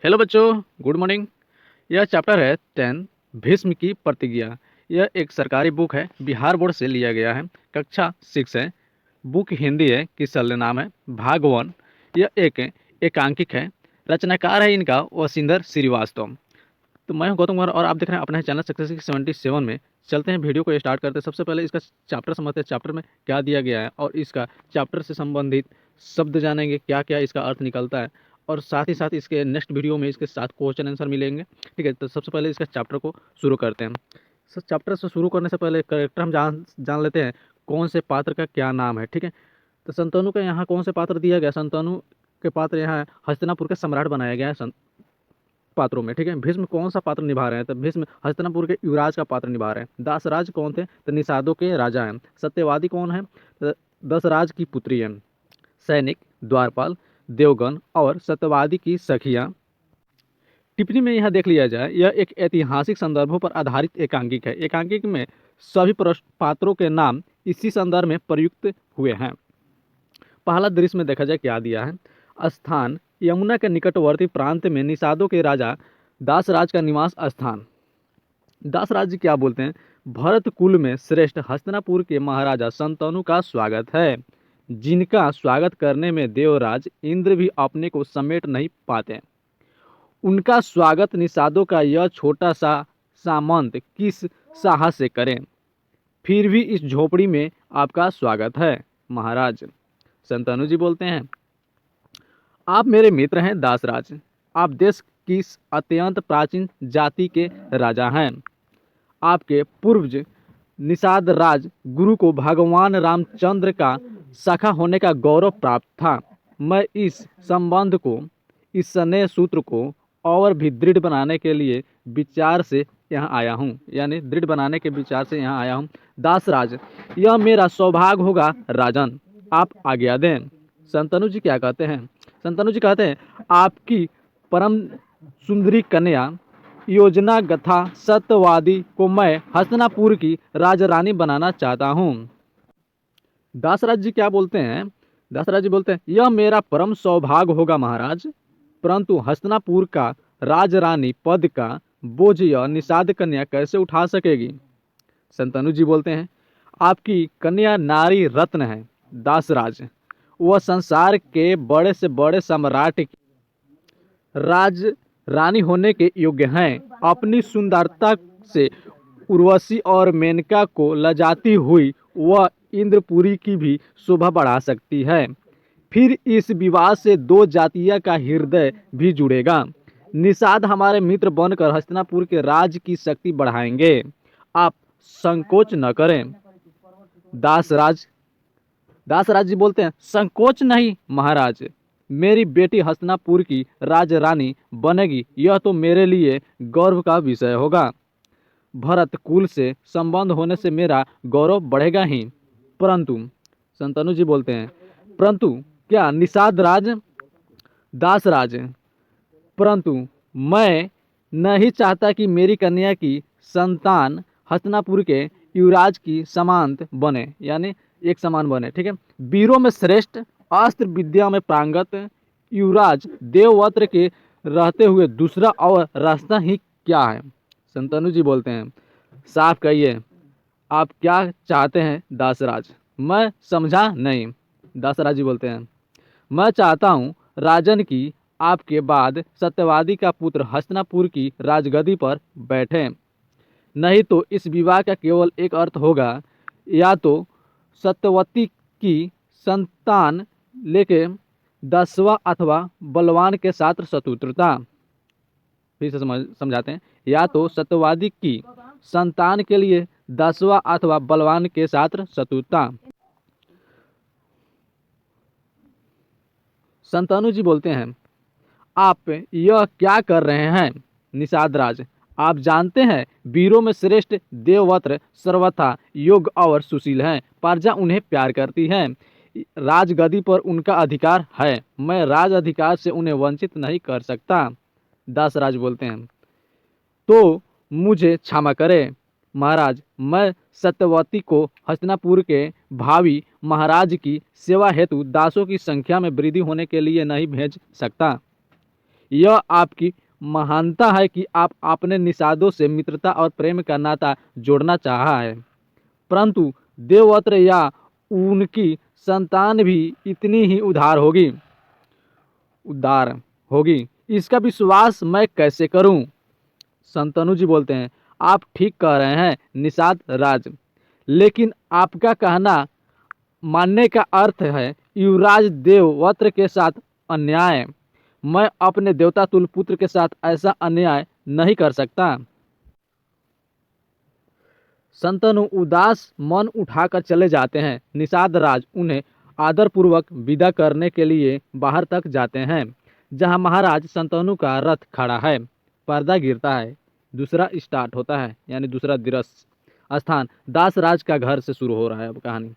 Hello बच्चों, good morning. यह chapter है 10 भीष्म की प्रतिज्ञा। यह एक सरकारी बुक है, बिहार बोर्ड से लिया गया है। कक्षा 6 है। बुक हिंदी है, किसल नाम है, भाग 1। यह एक एकांकिक है। रचनाकार है इनका वशिंदर श्रीवास्तव। तो मैं हूं गौतम कुमार और आप देख रहे हैं अपना चैनल सक्सेस 77 में। चलते हैं, वीडियो को स्टार्ट करते हैं। सबसे पहले इसका चैप्टर समझते हैं, चैप्टर में क्या दिया गया है और इसका चैप्टर से संबंधित शब्द जानेंगे, क्या क्या इसका अर्थ निकलता है। और साथ ही साथ इसके नेक्स्ट वीडियो में इसके साथ क्वेश्चन आंसर मिलेंगे। ठीक है, तो सबसे पहले इसका चैप्टर को शुरू करते हैं। चैप्टर से शुरू करने से पहले करेक्टर हम जान जान लेते हैं कौन से पात्र का क्या नाम है। ठीक है, तो शंतनु का यहाँ कौन से पात्र दिया गया? शंतनु के पात्र यहाँ हस्तिनापुर के सम्राट बनाया गया है पात्रों में। ठीक है, भीष्म कौन सा पात्र निभा रहे हैं? तो भीष्म हस्तिनापुर के युवराज का पात्र निभा रहे हैं। दासराज कौन थे? तो निषादों के राजा हैं। सत्यवादी कौन है? तो दशराज की पुत्री है। सैनिक द्वारपाल, देवगन और सत्यवादी की सखियां। टिप्पणी में यह देख लिया जाए, यह एक ऐतिहासिक संदर्भों पर आधारित एकांकिक है। एकांकिक में सभी पात्रों के नाम इसी संदर्भ में प्रयुक्त हुए हैं। पहला दृश्य में देखा जाए क्या दिया है। स्थान यमुना के निकटवर्ती प्रांत में निषादों के राजा दासराज का निवास स्थान। दासराज जी क्या बोलते हैं? भरत कुल में श्रेष्ठ हस्तिनापुर के महाराजा शंतनु का स्वागत है, जिनका स्वागत करने में देवराज इंद्र भी अपने को समेट नहीं पाते। उनका स्वागत निषादों का यह छोटा सा सामंत किस साहस से करें? फिर भी इस झोपड़ी में आपका स्वागत है महाराज। शंतनु जी बोलते हैं, आप मेरे मित्र हैं दासराज। आप देश की अत्यंत प्राचीन जाति के राजा हैं। आपके पूर्वज निषाद राज गुरु को भगवान रामचंद्र का सखा होने का गौरव प्राप्त था। मैं इस संबंध को, इस स्नेह सूत्र को और भी दृढ़ बनाने के लिए विचार से यहाँ आया हूँ, यानी दृढ़ बनाने के विचार से यहाँ आया हूँ। दासराज, यह मेरा सौभाग्य होगा राजन, आप आज्ञा दें। शंतनु जी क्या कहते हैं? शंतनु जी कहते हैं, आपकी परम सुंदरी कन्या योजना गथा सत्यवादी को मैं हस्तिनापुर की राजरानी बनाना चाहता हूँ। दासराज जी क्या बोलते हैं? दासराज जी बोलते हैं, यह मेरा परम सौभाग्य होगा महाराज, परंतु हस्तिनापुर का राजरानी पद का बोझ यह निषाद कन्या कैसे उठा सकेगी? शंतनु जी बोलते हैं, आपकी कन्या नारी रत्न है दासराज। वह संसार के बड़े से बड़े सम्राट की राज रानी होने के योग्य हैं। अपनी सुंदरता से उर्वशी और मेनका को लजाती हुई वह इंद्रपुरी की भी शोभा बढ़ा सकती है। फिर इस विवाह से दो जातियों का हृदय भी जुड़ेगा। निषाद हमारे मित्र बनकर हस्तिनापुर के राज की शक्ति बढ़ाएंगे। आप संकोच न करें। दासराज जी बोलते हैं, संकोच नहीं महाराज, मेरी बेटी हस्तिनापुर की राजरानी बनेगी, यह तो मेरे लिए गौरव का विषय होगा। भरत कुल से संबंध होने से मेरा गौरव बढ़ेगा ही। परंतु शंतनु जी बोलते हैं, परंतु क्या निषाद राज? दासराज, परंतु मैं नहीं चाहता कि मेरी कन्या की संतान हस्तिनापुर के युवराज की समान बने, यानी एक समान बने। ठीक है, वीरों में श्रेष्ठ, अस्त्र विद्या में प्रांगत युवराज देवव्रत के रहते हुए दूसरा और रास्ता ही क्या है? शंतनु जी बोलते हैं, साफ कहिए, आप क्या चाहते हैं दासराज? मैं समझा नहीं। दासराज जी बोलते हैं, मैं चाहता हूँ राजन की आपके बाद सत्यवादी का पुत्र हस्तिनापुर की राजगद्दी पर बैठे। नहीं तो इस विवाह का केवल एक अर्थ होगा, या तो सत्यवती की संतान लेके दसवा अथवा बलवान के साथ शत्रुता। फिर से समझाते हैं, या तो सत्यवादी की संतान के लिए दसवा अथवा बलवान के साथ शत्रुता। शंतनु जी बोलते हैं, आप यह क्या कर रहे हैं निषाद राज? आप जानते हैं वीरों में श्रेष्ठ देवव्रत सर्वथा योग्य और सुशील हैं। प्रजा उन्हें प्यार करती है। राजगद्दी पर उनका अधिकार है। मैं राज अधिकार से उन्हें वंचित नहीं कर सकता। दासराज बोलते हैं, तो मुझे क्षमा करें महाराज, मैं सत्यवती को हस्तिनापुर के भावी महाराज की सेवा हेतु दासों की संख्या में वृद्धि होने के लिए नहीं भेज सकता। यह आपकी महानता है कि आप अपने निषादों से मित्रता और प्रेम का नाता जोड़ना चाहा है, परंतु देवव्रत या उनकी संतान भी इतनी ही उदार होगी, इसका विश्वास मैं कैसे करूं? संतनु जी बोलते हैं, आप ठीक कह रहे हैं निषाद राज, लेकिन आपका कहना मानने का अर्थ है युवराज देवव्रत के साथ अन्याय। मैं अपने देवता तुल्य पुत्र के साथ ऐसा अन्याय नहीं कर सकता। संतनु उदास मन उठाकर चले जाते हैं। निषाद राज उन्हें आदरपूर्वक विदा करने के लिए बाहर तक जाते हैं, जहां महाराज संतनु का रथ खड़ा है। पर्दा गिरता है, दूसरा स्टार्ट होता है, यानी दूसरा दिवस। स्थान दासराज का घर से शुरू हो रहा है अब कहानी।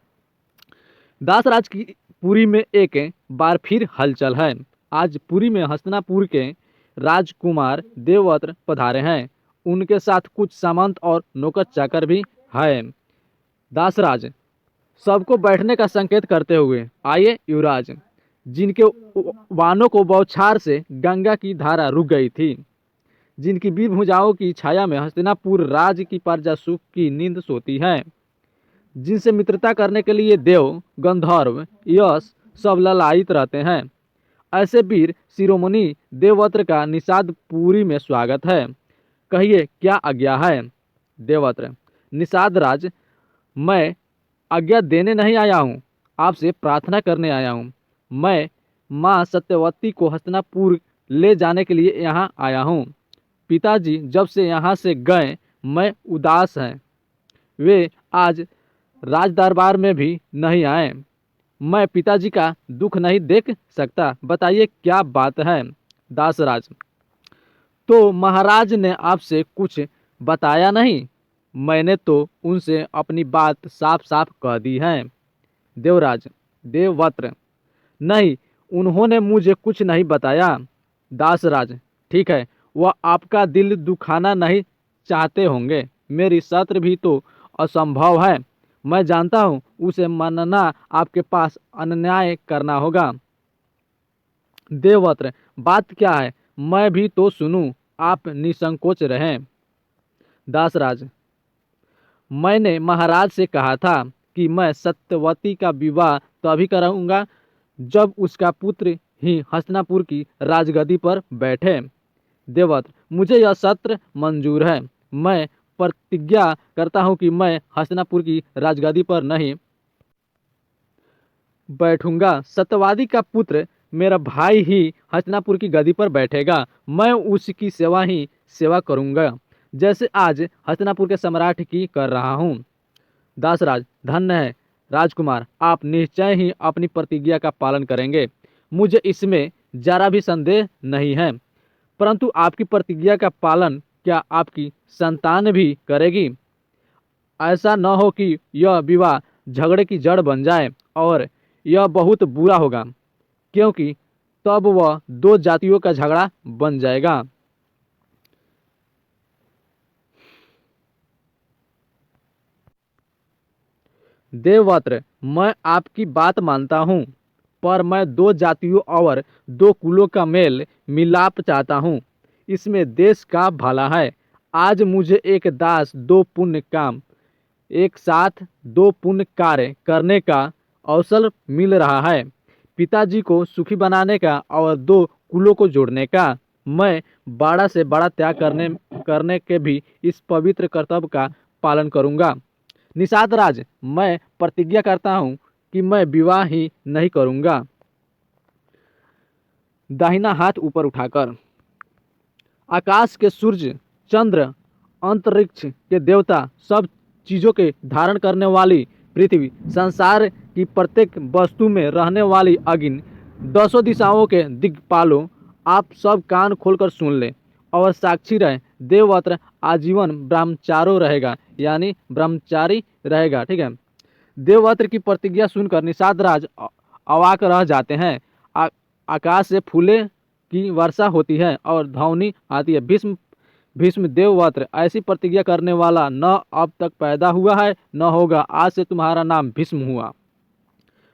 दासराज की पुरी में एक बार फिर हलचल है। आज पुरी में हस्तिनापुर के राजकुमार देवव्रत पधारे हैं। उनके साथ कुछ सामंत और नौकर चाकर भी है। दासराज सबको बैठने का संकेत करते हुए, आइए युवराज, जिनके वानों को बौछार से गंगा की धारा रुक गई थी, जिनकी वीर भुजाओं की छाया में हस्तिनापुर राज की प्रजा सुख की नींद सोती है, जिनसे मित्रता करने के लिए देव गंधर्व यश सब ललायित रहते हैं, ऐसे वीर शिरोमणि देवव्रत का निषादपुरी में स्वागत है। कहिए क्या आज्ञा है? देवव्रत, निषाद राज, मैं आज्ञा देने नहीं आया हूँ, आपसे प्रार्थना करने आया हूँ। मैं माँ सत्यवती को हस्तिनापुर ले जाने के लिए यहाँ आया हूँ। पिताजी जब से यहाँ से गए मैं उदास हैं। वे आज राज दरबार में भी नहीं आए। मैं पिताजी का दुख नहीं देख सकता। बताइए क्या बात है? दासराज, तो महाराज ने आपसे कुछ बताया नहीं? मैंने तो उनसे अपनी बात साफ साफ कह दी है। देवव्रत, नहीं, उन्होंने मुझे कुछ नहीं बताया। दासराज, ठीक है, वह आपका दिल दुखाना नहीं चाहते होंगे। मेरी शर्त भी तो असंभव है। मैं जानता हूँ उसे मानना आपके पास अन्याय करना होगा। देवव्रत, बात क्या है? मैं भी तो सुनूं। आप निसंकोच रहें। दासराज, मैंने महाराज से कहा था कि मैं सत्यवती का विवाह तभी कराऊंगा जब उसका पुत्र ही हस्तिनापुर की राजगद्दी पर बैठे। देवव्रत, मुझे यह सत्र मंजूर है। मैं प्रतिज्ञा करता हूँ कि मैं हस्तिनापुर की राजगद्दी पर नहीं बैठूंगा। सत्यवादी का पुत्र मेरा भाई ही हस्तिनापुर की गद्दी पर बैठेगा। मैं उसकी सेवा करूंगा, जैसे आज हस्तिनापुर के सम्राट की कर रहा हूँ। दासराज, धन्य है राजकुमार, आप निश्चय ही अपनी प्रतिज्ञा का पालन करेंगे, मुझे इसमें जरा भी संदेह नहीं है। परंतु आपकी प्रतिज्ञा का पालन क्या आपकी संतान भी करेगी? ऐसा न हो कि यह विवाह झगड़े की जड़ बन जाए, और यह बहुत बुरा होगा, क्योंकि तब वह दो जातियों का झगड़ा बन जाएगा। देवव्रत, मैं आपकी बात मानता हूँ, पर मैं दो जातियों और दो कुलों का मेल मिलाप चाहता हूँ। इसमें देश का भला है। आज मुझे एक दास दो पुण्य काम एक साथ दो पुण्य कार्य करने का अवसर मिल रहा है, पिताजी को सुखी बनाने का और दो कुलों को जोड़ने का। मैं बड़ा से बड़ा त्याग करने के भी इस पवित्र कर्तव्य का पालन करूंगा। निषाद राज, मैं प्रतिज्ञा करता हूँ कि मैं विवाह ही नहीं करूंगा। दाहिना हाथ ऊपर उठाकर। आकाश के सूर्य, चंद्र, अंतरिक्ष के देवता, सब चीज़ों के धारण करने वाली पृथ्वी, संसार की प्रत्येक वस्तु में रहने वाली अग्नि, दसों दिशाओं के दिक्पालों, आप सब कान खोलकर सुन लें और साक्षी रहें। देवव्रत आजीवन ब्रह्मचारो रहेगा, यानी ब्रह्मचारी रहेगा। ठीक है। देवव्रत की प्रतिज्ञा सुनकर निषाद राज अवाक रह जाते हैं। आकाश से फूले की वर्षा होती है और ध्वनि आती है। भीष्म, देवव्रत ऐसी प्रतिज्ञा करने वाला न अब तक पैदा हुआ है न होगा। आज से तुम्हारा नाम भीष्म हुआ।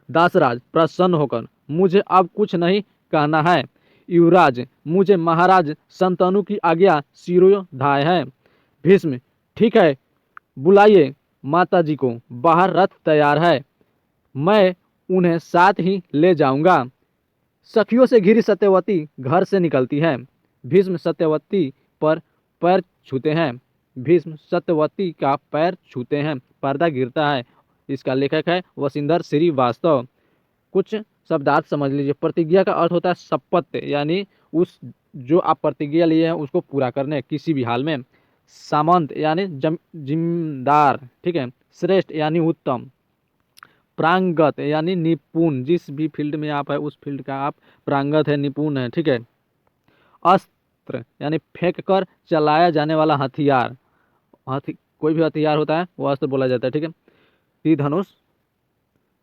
दासराज प्रसन्न होकर, मुझे अब कुछ नहीं कहना है। युवराज, मुझे महाराज शंतनु की आज्ञा शिरोधार्य है। भीष्म, ठीक है, बुलाइए माताजी को, बाहर रथ तैयार है, मैं उन्हें साथ ही ले जाऊंगा। सखियों से घिरी सत्यवती घर से निकलती है। भीष्म सत्यवती पर पैर छूते हैं। भीष्म सत्यवती का पैर छूते हैं, पर्दा गिरता है। इसका लेखक है वशिंधर श्रीवास्तव। कुछ शब्दार्थ समझ लीजिए। प्रतिज्ञा का अर्थ होता है शपथ, यानी उस जो आप प्रतिज्ञा लिए हैं उसको पूरा करने किसी भी हाल में। सामंत यानी जिम्मेदार, ठीक है। श्रेष्ठ यानी उत्तम। प्रांगत यानी निपुण, जिस भी फील्ड में आप है उस फील्ड का आप प्रांगत है, निपुण है, ठीक है। अस्त्र यानी फेंक कर चलाया जाने वाला हथियार, कोई भी हथियार होता है वो अस्त्र बोला जाता है, ठीक है। तीर धनुष।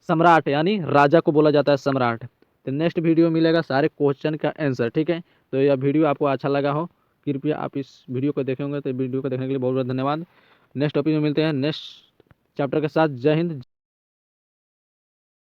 सम्राट यानी राजा को बोला जाता है सम्राट। तो नेक्स्ट वीडियो मिलेगा सारे क्वेश्चन का आंसर, ठीक है। तो यह वीडियो आपको अच्छा लगा हो, कृपया आप इस वीडियो को देखेंगे, तो वीडियो को देखने के लिए बहुत बहुत धन्यवाद। नेक्स्ट टॉपिक में मिलते हैं नेक्स्ट चैप्टर के साथ। जय हिंद।